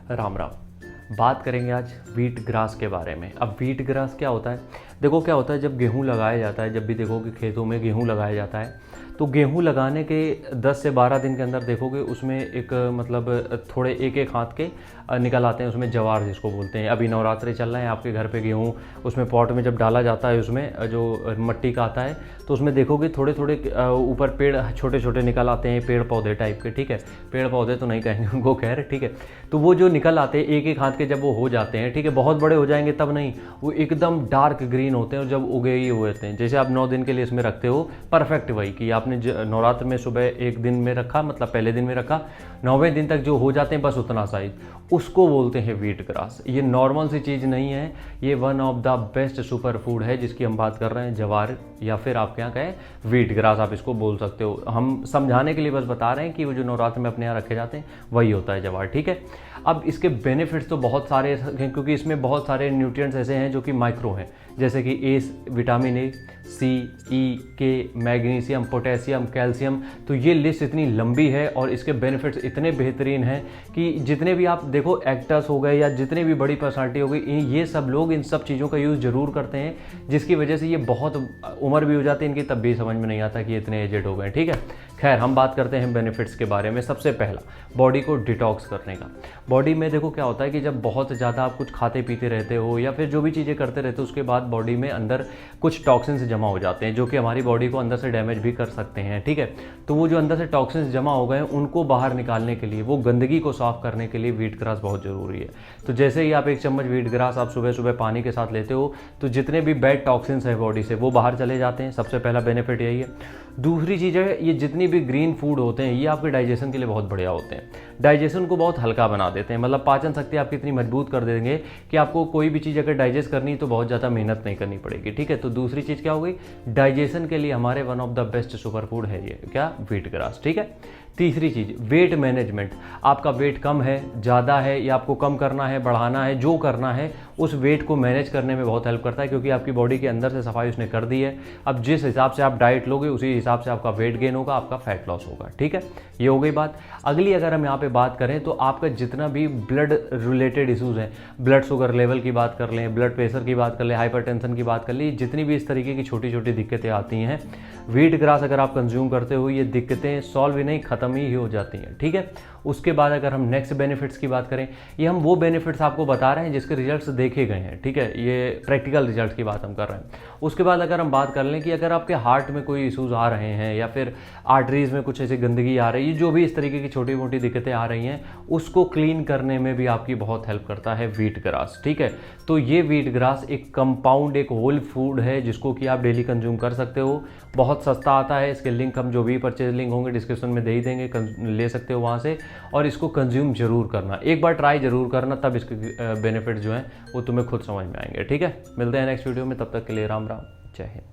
राम राम। बात करेंगे आज वीट ग्रास के बारे में। अब वीट ग्रास क्या होता है? देखो क्या होता है, जब गेहूँ लगाया जाता है, जब भी देखो कि खेतों में गेहूँ लगाया जाता है, तो गेहूँ लगाने के 10 से 12 दिन के अंदर देखोगे उसमें एक मतलब थोड़े एक एक हाथ के निकल आते हैं उसमें जवार जिसको बोलते हैं। अभी नवरात्रि चल रहे हैं, आपके घर पे गेहूँ उसमें पॉट में जब डाला जाता है, उसमें जो मट्टी का आता है, तो उसमें देखोगे थोड़े थोड़े ऊपर पेड़ छोटे छोटे निकल आते हैं, पेड़ पौधे टाइप के। ठीक है, पेड़ पौधे तो नहीं कहेंगे उनको, खैर ठीक है। तो वो जो निकल आते हैं एक एक हाथ के, जब वो हो जाते हैं, ठीक है, बहुत बड़े हो जाएंगे तब नहीं, वो एकदम डार्क ग्रीन होते हैं और जब उगे ही हुए होते हैं। जैसे आप 9 दिन के लिए इसमें रखते हो, परफेक्ट वही कि आपने नवरात्र में सुबह एक दिन में रखा, मतलब पहले दिन में रखा, 9वें दिन तक जो हो जाते हैं बस उतना साइज, उसको बोलते हैं वीट ग्रास। ये नॉर्मल सी चीज़ नहीं है, ये one of the best super food है जिसकी हम बात कर रहे हैं, जवार या फिर आपके यहाँ कहें वीट ग्रास, आप इसको बोल सकते हो। हम समझाने के लिए बस बता रहे हैं कि वो जो नवरात्र में अपने यहाँ रखे जाते हैं वही होता है जवार। ठीक है, अब इसके बेनिफिट्स तो बहुत सारे हैं क्योंकि इसमें बहुत सारे न्यूट्रिएंट्स ऐसे हैं जो कि माइक्रो हैं, जैसे कि विटामिन ए, सी, ई, के, मैग्नीशियम, पोटेशियम, कैल्शियम। तो ये लिस्ट इतनी लंबी है और इसके बेनिफिट्स इतने बेहतरीन हैं कि जितने भी आप देखो एक्टर्स हो गए या जितने भी बड़ी पर्सनालिटी हो गई, ये सब लोग इन सब चीज़ों का यूज़ ज़रूर करते हैं, जिसकी वजह से ये बहुत उम्र भी हो जाती है इनकी, तब भी समझ में नहीं आता कि इतने एजेड हो गए। ठीक है, खैर हम बात करते हैं बेनिफिट्स के बारे में। सबसे पहला, बॉडी को डिटॉक्स करने का। बॉडी में देखो क्या होता है कि जब बहुत ज़्यादा आप कुछ खाते पीते रहते हो या फिर जो भी चीज़ें करते रहते हो, उसके बाद बॉडी में अंदर कुछ टॉक्सिन्स जमा हो जाते हैं जो कि हमारी बॉडी को अंदर से डैमेज भी कर सकते हैं। ठीक है, तो वो जो अंदर से टॉक्सिन्स जमा हो गए हैं उनको बाहर निकालने के लिए, वो गंदगी को साफ करने के लिए वीट ग्रास बहुत ज़रूरी है। तो जैसे ही आप 1 चम्मच वीट ग्रास आप सुबह सुबह पानी के साथ लेते हो, तो जितने भी बैड टॉक्सिन्स हैं बॉडी से वो बाहर चले जाते हैं। सबसे पहला बेनिफिट यही है। दूसरी चीज़ है, ये जितनी भी ग्रीन फूड होते हैं ये आपके डाइजेशन के लिए बहुत बढ़िया होते हैं, डाइजेशन को बहुत हल्का बना देते हैं, मतलब पाचन शक्ति आपकी इतनी मजबूत कर देंगे कि आपको कोई भी चीज़ अगर डाइजेस्ट करनी तो बहुत ज़्यादा मेहनत नहीं करनी पड़ेगी। ठीक है, तो दूसरी चीज़ क्या हो गई, डाइजेशन के लिए हमारे one of the best super food है ये क्या, वीट ग्रास। ठीक है, तीसरी चीज़, वेट मैनेजमेंट। आपका वेट कम है, ज़्यादा है, या आपको कम करना है, बढ़ाना है, जो करना है उस वेट को मैनेज करने में बहुत हेल्प करता है, क्योंकि आपकी बॉडी के अंदर से सफाई उसने कर दी है। अब जिस हिसाब से आप डाइट लोगे उसी हिसाब से आपका वेट गेन होगा, आपका फैट लॉस होगा। ठीक है, ये हो गई बात। अगली अगर हम यहाँ पे बात करें तो आपका जितना भी ब्लड रिलेटेड इशूज़ हैं, ब्लड शुगर लेवल की बात कर लें, ब्लड प्रेशर की बात कर लें, हाइपरटेंशन की बात कर लें, जितनी भी इस तरीके की छोटी छोटी दिक्कतें आती हैं, वीट ग्रास अगर आप कंज्यूम करते हो ये दिक्कतें सॉल्व ही नहीं, ख़त्म ही हो जाती हैं। ठीक है, उसके बाद अगर हम नेक्स्ट बेनिफिट्स की बात करें, ये हम वो बेनिफिट्स आपको बता रहे हैं जिसके रिजल्ट्स देखे गए हैं। ठीक है, ये प्रैक्टिकल रिजल्ट्स की बात हम कर रहे हैं। उसके बाद अगर हम बात कर लें कि अगर आपके हार्ट में कोई इश्यूज़ आ रहे हैं या फिर आर्टरीज में कुछ ऐसी गंदगी आ रही है, जो भी इस तरीके की छोटी मोटी दिक्कतें आ रही हैं, उसको क्लीन करने में भी आपकी बहुत हेल्प करता है वीट ग्रास। ठीक है, तो ये वीट ग्रास एक कंपाउंड, एक होल फूड है जिसको कि आप डेली कंज्यूम कर सकते हो। बहुत सस्ता आता है, इसके लिंक हम जो भी परचेज लिंक होंगे डिस्क्रिप्शन में दे ही देंगे, ले सकते हो वहाँ से, और इसको कंज्यूम जरूर करना, एक बार ट्राई जरूर करना, तब इसके बेनिफिट जो हैं वो तुम्हें खुद समझ में आएंगे। ठीक है, मिलते हैं नेक्स्ट वीडियो में, तब तक के लिए राम राम, जय हिंद।